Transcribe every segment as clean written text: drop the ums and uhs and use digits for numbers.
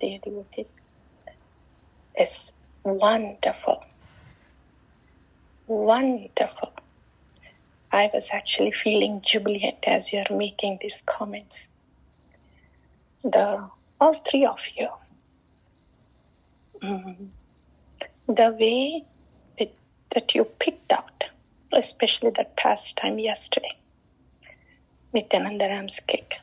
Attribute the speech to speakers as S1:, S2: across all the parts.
S1: dear devotees, is wonderful. Wonderful. I was actually feeling jubilant as you're making these comments. All three of you. The way that you picked out, especially that pastime yesterday, Nityananda Ram's kick.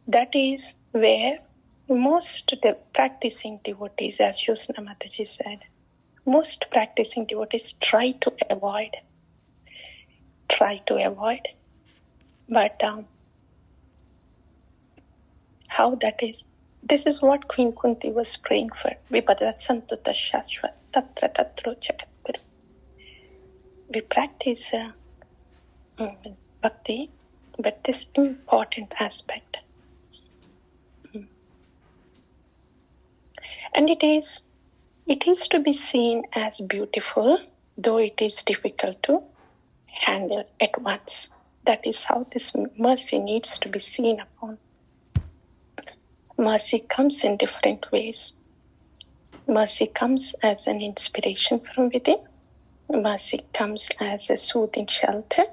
S1: That is where most practicing devotees, as Yosna Mataji said, most practicing devotees try to avoid. But how that is, this is what Queen Kunti was praying for. Vipada santuta shashvat tatra tatro chakat. We practice bhakti, but this important aspect. And it is to be seen as beautiful, though it is difficult to handle at once. That is how this mercy needs to be seen upon. Mercy comes in different ways. Mercy comes as an inspiration from within. Mercy comes as a soothing shelter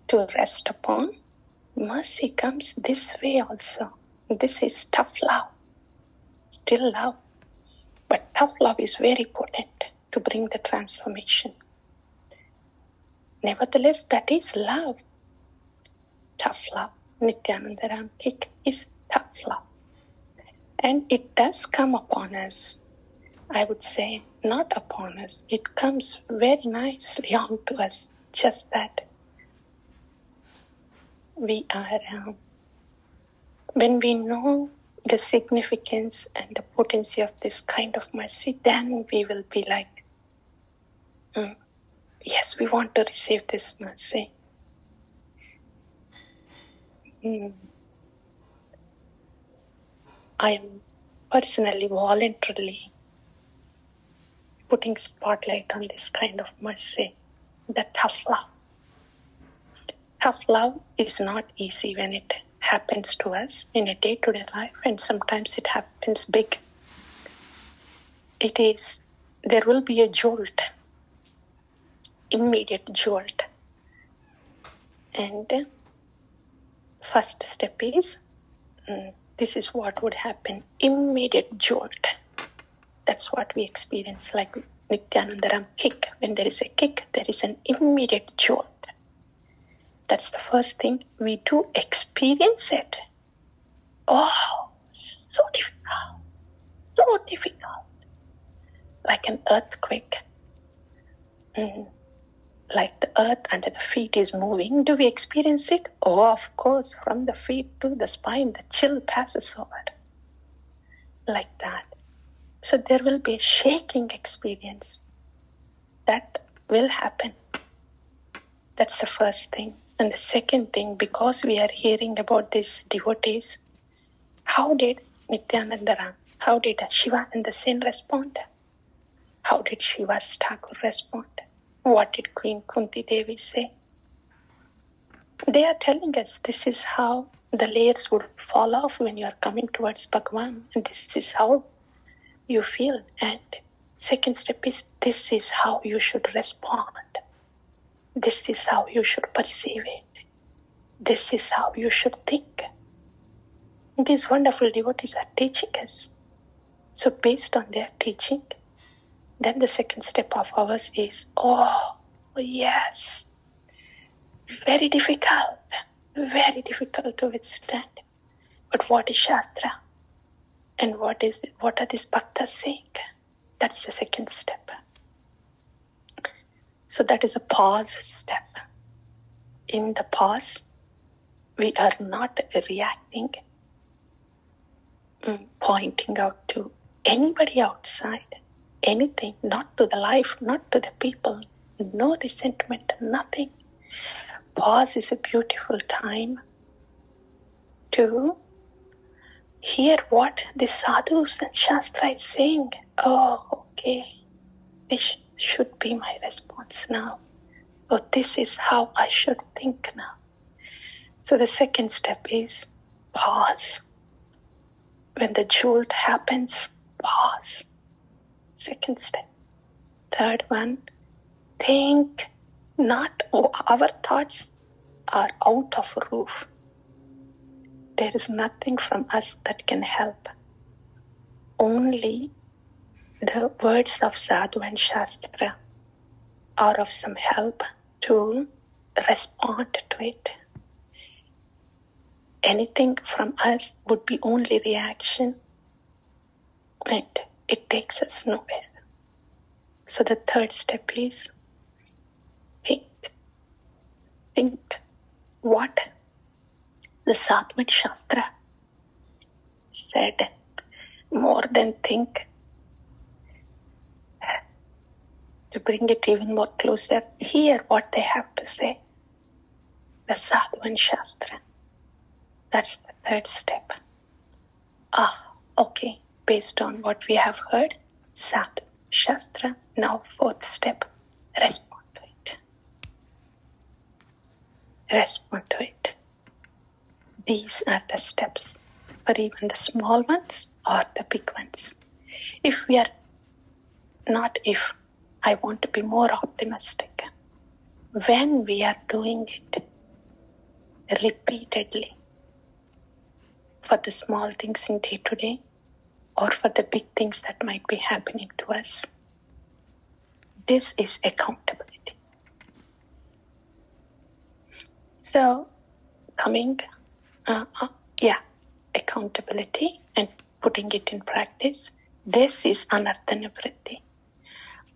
S1: to rest upon. Mercy comes this way also. This is tough love. Still love. But tough love is very potent to bring the transformation. Nevertheless, that is love. Tough love. Nityananda Ram kick is tough love. And it does come upon us. I would say not upon us. It comes very nicely onto us. Just that we are, when we know the significance and the potency of this kind of mercy, then we will be like, yes, we want to receive this mercy. I am personally, voluntarily putting spotlight on this kind of mercy, the tough love. Tough love is not easy when it happens to us in a day-to-day life, and sometimes it happens big. There will be a jolt, immediate jolt. And first step is, this is what would happen, immediate jolt. That's what we experience, like Nityananda Ram kick. When there is a kick, there is an immediate jolt. That's the first thing. We do experience it. Oh, so difficult. So difficult. Like an earthquake. Like the earth under the feet is moving. Do we experience it? Oh, of course. From the feet to the spine, the chill passes over. Like that. So there will be a shaking experience. That will happen. That's the first thing. And the second thing, because we are hearing about these devotees, how did Nityananda Ram, how did Shivananda Sen respond? How did Shiva's Thakur respond? What did Queen Kunti Devi say? They are telling us this is how the layers would fall off when you are coming towards Bhagavan. And this is how you feel. And second step is, this is how you should respond. This is how you should perceive it. This is how you should think. These wonderful devotees are teaching us. So based on their teaching, then the second step of ours is, oh yes, very difficult to withstand. But what is Shastra? And what are these bhaktas saying? That's the second step. So that is a pause step. In the pause, we are not reacting, pointing out to anybody outside, anything, not to the life, not to the people, no resentment, nothing. Pause is a beautiful time to hear what the sadhus and shāstra is saying. Oh, okay, this should be my response now. Oh, this is how I should think now. So the second step is pause. When the jolt happens, pause. Second step. Third one, think not our thoughts are out of roof. There is nothing from us that can help. Only the words of sadhu and shāstra are of some help to respond to it. Anything from us would be only reaction, and it takes us nowhere. So the third step is think. Think what the sadhu and shāstra said. More than think. To bring it even more closer, hear what they have to say. The sadhu and shāstra. That's the third step. Okay. Based on what we have heard, sadhu, shāstra. Now fourth step, respond to it. Respond to it. These are the steps for even the small ones or the big ones. I want to be more optimistic. When we are doing it repeatedly, for the small things in day to day, or for the big things that might be happening to us, this is accountability. So, accountability and putting it in practice, this is anartha nivritti.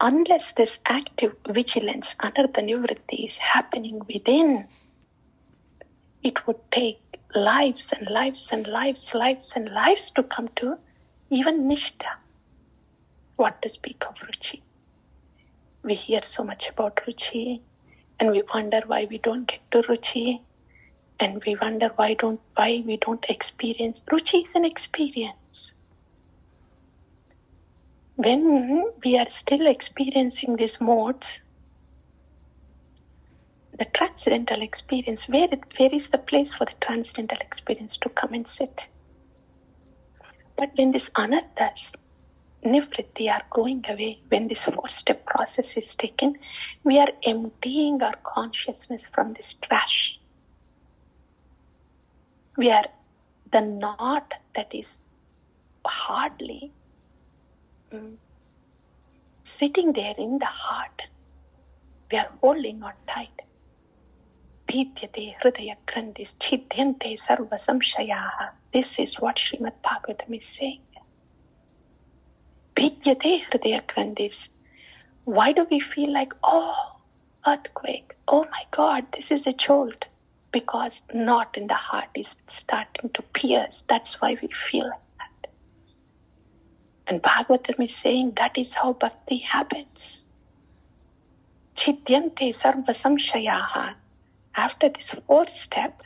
S1: Unless this active vigilance, anartha nivritti, is happening within, it would take lives and lives and lives to come to even nishta. What to speak of ruchi? We hear so much about ruchi, and we wonder why we don't get to ruchi, and we wonder why we don't experience. Ruchi is an experience. When we are still experiencing these modes, the transcendental experience, where is the place for the transcendental experience to come and sit? But when these anarthas, nivritti, are going away, when this four-step process is taken, we are emptying our consciousness from this trash. We are the knot that is hardly sitting there in the heart. We are holding on tight. Bhidyate hridaya grandhis chhidyante sarva samshayaha. This is what Srimad Bhagavatam is saying. Bhidyate hridaya grandhis. Why do we feel like, earthquake, oh my God, this is a jolt? Because knot in the heart is starting to pierce. That's why we feel like that. And Bhagavatam is saying that is how bhakti happens. Chhidyante sarva samshayaha. After this fourth step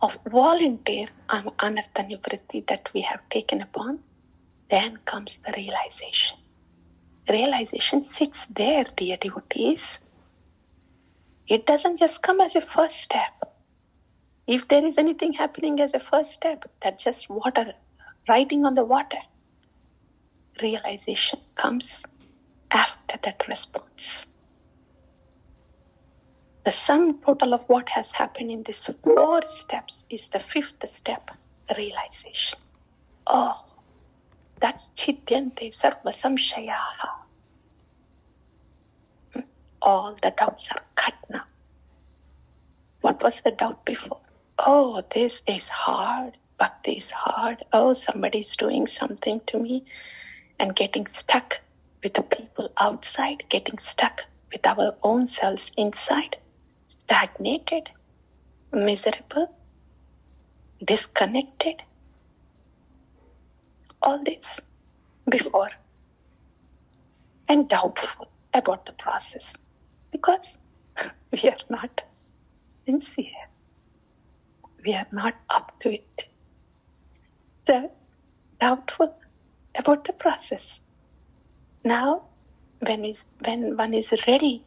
S1: of volunteer anartha nivritti that we have taken upon, then comes the realization. Realization sits there, dear devotees. It doesn't just come as a first step. If there is anything happening as a first step, that's just water, riding on the water. Realization comes after that response. The sum total of what has happened in these four steps is the fifth step, realization. That's chhidyante sarva samshayaha. All the doubts are cut now. What was the doubt before? This is hard. Bhakti is hard. Somebody is doing something to me. And getting stuck with the people outside, getting stuck with our own selves inside, stagnated, miserable, disconnected. All this before. And doubtful about the process. Because we are not sincere. We are not up to it. So, doubtful about the process. Now, when one is ready,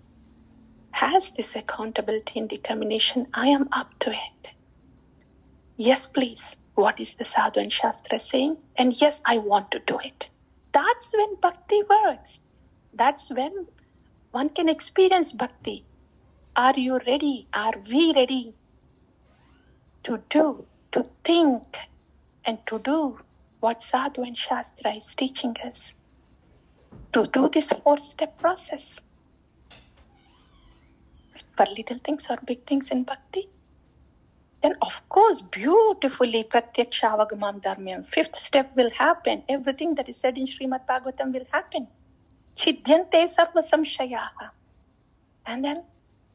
S1: has this accountability and determination, I am up to it. Yes, please. what is the sadhu and shāstra saying, and yes, I want to do it. That's when bhakti works. That's when one can experience bhakti. Are you ready? Are we ready to do, to think, and to do what sadhu and shāstra is teaching us? To do this 4-step process. For little things or big things in bhakti. Then of course, beautifully pratyakshavagam dharmyam. 5th step will happen. Everything that is said in Srimad Bhagavatam will happen. Chidyante sarva samshayaha. And then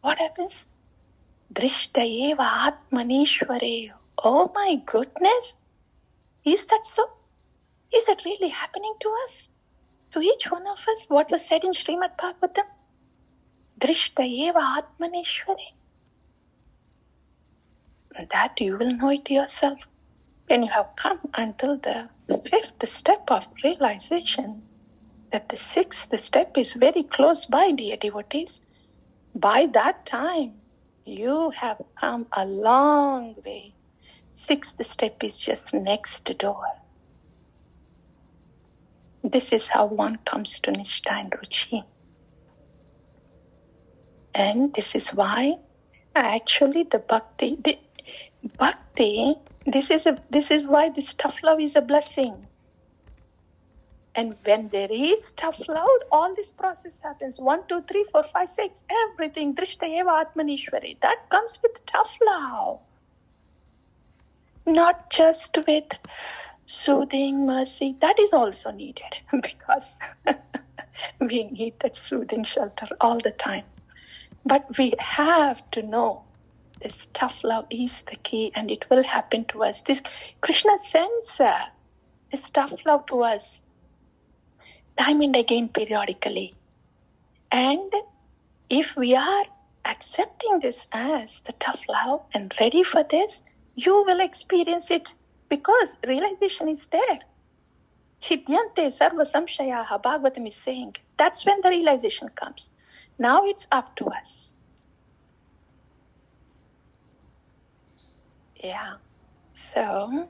S1: what happens? Drishta eva atmanishware. Oh my goodness! Is that so? Is it really happening to us? To each one of us? What was said in Srimad Bhagavatam? Drishta eva atmanishware. That you will know it yourself. When you have come until the 5th step of realization, that the 6th step is very close by, dear devotees. By that time, you have come a long way. 6th step is just next door. This is how one comes to Nishtha and Ruchi. And this is why actually the bhakti, this is why this tough love is a blessing. And when there is tough love, all this process happens. 1, 2, 3, 4, 5, 6, everything. Drishta eva atmanishwari. That comes with tough love. Not just with soothing mercy. That is also needed because we need that soothing shelter all the time. But we have to know this tough love is the key and it will happen to us. This Krishna sends this tough love to us time and again periodically. And if we are accepting this as the tough love and ready for this, you will experience it because realization is there. Chidyante sarva samshayaha, Bhagavatam is saying. That's when the realization comes. Now it's up to us. Yeah. So,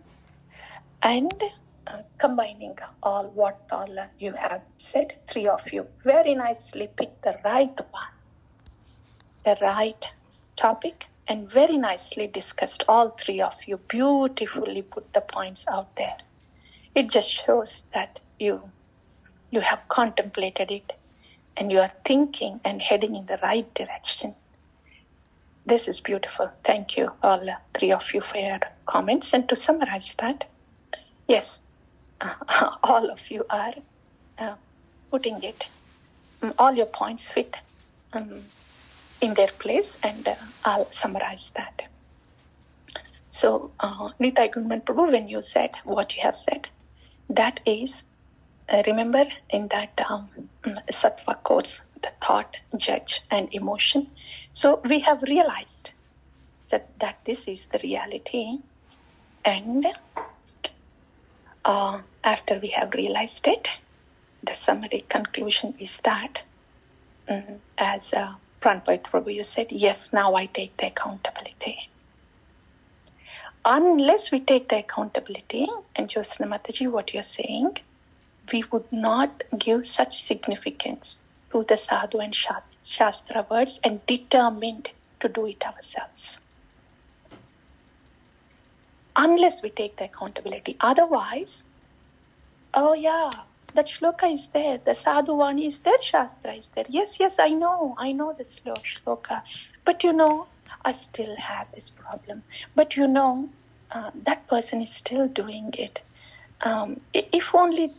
S1: and combining what all you have said, 3 of you very nicely picked the right one, the right topic, and very nicely discussed. All 3 of you beautifully put the points out there. It just shows that you have contemplated it and you are thinking and heading in the right direction. This is beautiful. Thank you, all 3 of you, for your comments. And to summarize that, yes, all of you are putting it, all your points fit in their place, and I'll summarize that. So, Nitai Gunman Prabhu, when you said what you have said, that is, remember in that Sattva course, the thought, judge, and emotion. So we have realized that this is the reality, and after we have realized it, the summary conclusion is that, as Pranpait Prabhu, you said, yes, now I take the accountability. Unless we take the accountability, and Jyotsna Mataji, what you're saying, we would not give such significance to the sadhu and shastra words and determined to do it ourselves. Unless we take the accountability. Otherwise, oh yeah, that shloka is there, the sadhu vani is there, shastra is there. Yes, I know the shloka. But I still have this problem. But that person is still doing it. If only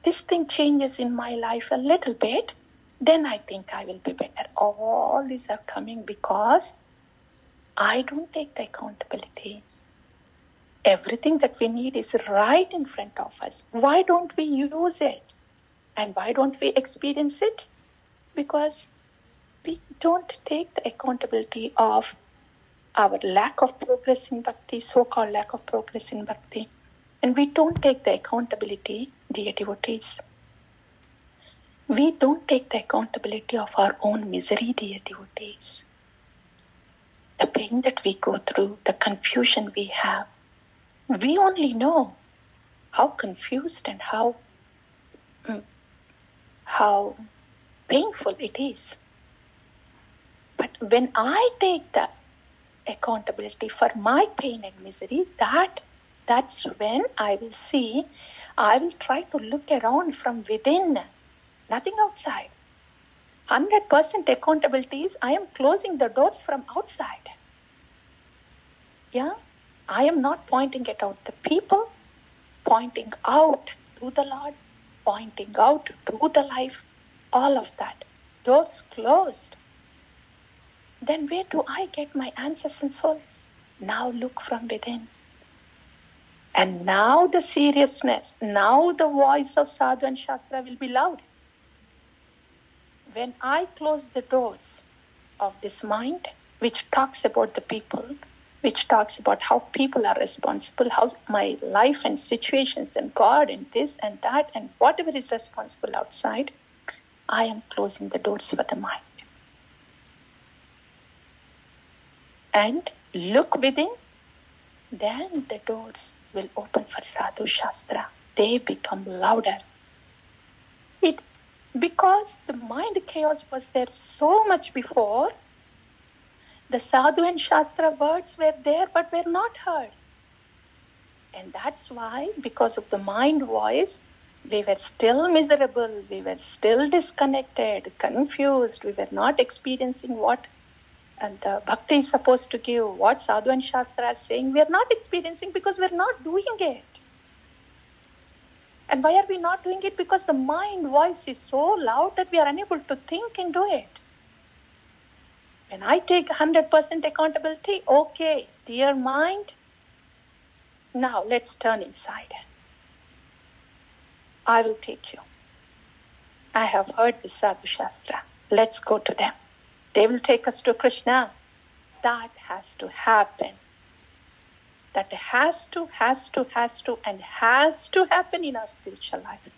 S1: this thing changes in my life a little bit, then I think I will be better. All these are coming because I don't take the accountability. Everything that we need is right in front of us. Why don't we use it? And why don't we experience it? Because we don't take the accountability of our lack of progress in bhakti, so-called lack of progress in bhakti. And we don't take the accountability, dear devotees. We don't take the accountability of our own misery, dear devotees. The pain that we go through, the confusion we have, We only know how confused and how painful it is. But when I take the accountability for my pain and misery, that's when I will see, I will try to look around from within, nothing outside. 100% accountability is I am closing the doors from outside. Yeah? I am not pointing it out the people, pointing out to the Lord, pointing out to the life, all of that. Doors closed. Then where do I get my answers and solace? Now look from within. And now the seriousness, now the voice of sadhu and shāstra will be loud. When I close the doors of this mind, which talks about the people, which talks about how people are responsible, how my life and situations and God and this and that and whatever is responsible outside, I am closing the doors for the mind. And look within, then the doors will open for sadhu shāstra. They become louder. Because the mind chaos was there so much before, the sadhu and shāstra words were there but were not heard. And that's why, because of the mind voice, we were still miserable, we were still disconnected, confused, we were not experiencing what and the bhakti is supposed to give, what sadhu and shāstra are saying, we are not experiencing because we are not doing it. And why are we not doing it? Because the mind voice is so loud that we are unable to think and do it. When I take 100% accountability, okay, dear mind, now let's turn inside. I will take you. I have heard the sadhu shāstra. Let's go to them. They will take us to Krishna. That has to happen. That has to happen in our spiritual life.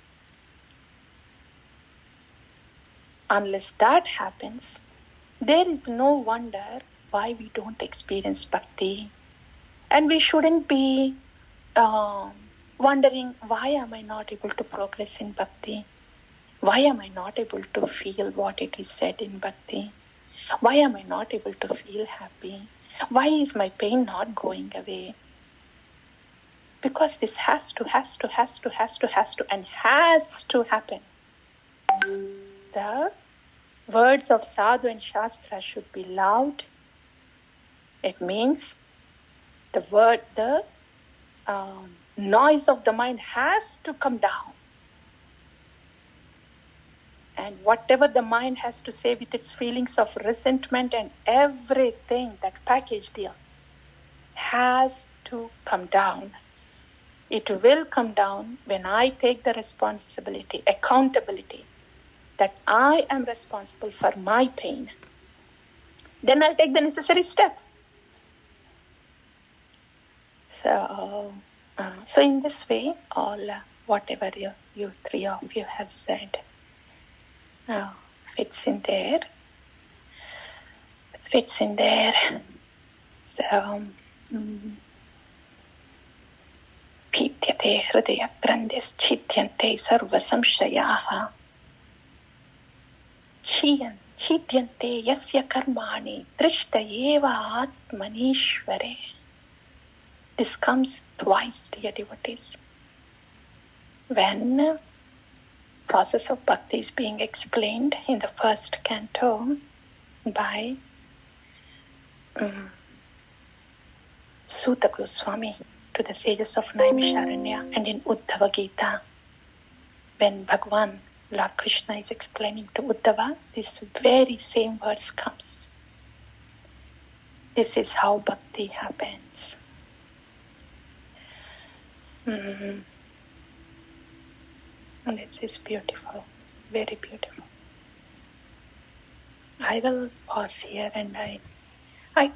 S1: Unless that happens, there is no wonder why we don't experience bhakti. And we shouldn't be wondering, why am I not able to progress in bhakti? Why am I not able to feel what it is said in bhakti? Why am I not able to feel happy? Why is my pain not going away? Because this has to happen. The words of sadhu and shāstra should be loud. It means the noise of the mind has to come down. And whatever the mind has to say with its feelings of resentment and everything, that package deal, has to come down. It will come down when I take the responsibility, accountability, that I am responsible for my pain. Then I'll take the necessary step. So in this way, all whatever you three of you have said fits in there. So, Pītyate hridaya grandis chityante sarva samshayaha. Chityante yasya karmani drishtayeva atmanishvare. This comes twice, dear devotees. When process of bhakti is being explained in the first canto by Suta Goswami to the sages of Naimisharanya, and in Uddhava Gita, when Bhagavan, Lord Krishna, is explaining to Uddhava, this very same verse comes. This is how bhakti happens. And this is beautiful, very beautiful. I will pause here, and I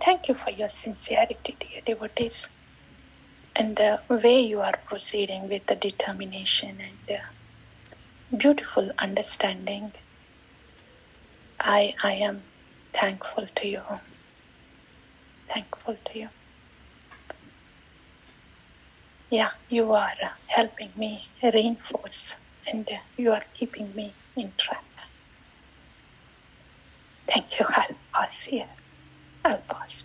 S1: thank you for your sincerity, dear devotees, and the way you are proceeding with the determination and beautiful understanding. I am thankful to you. Thankful to you. Yeah, you are helping me reinforce, and you are keeping me in track. Thank you. I'll pause here. I'll pause.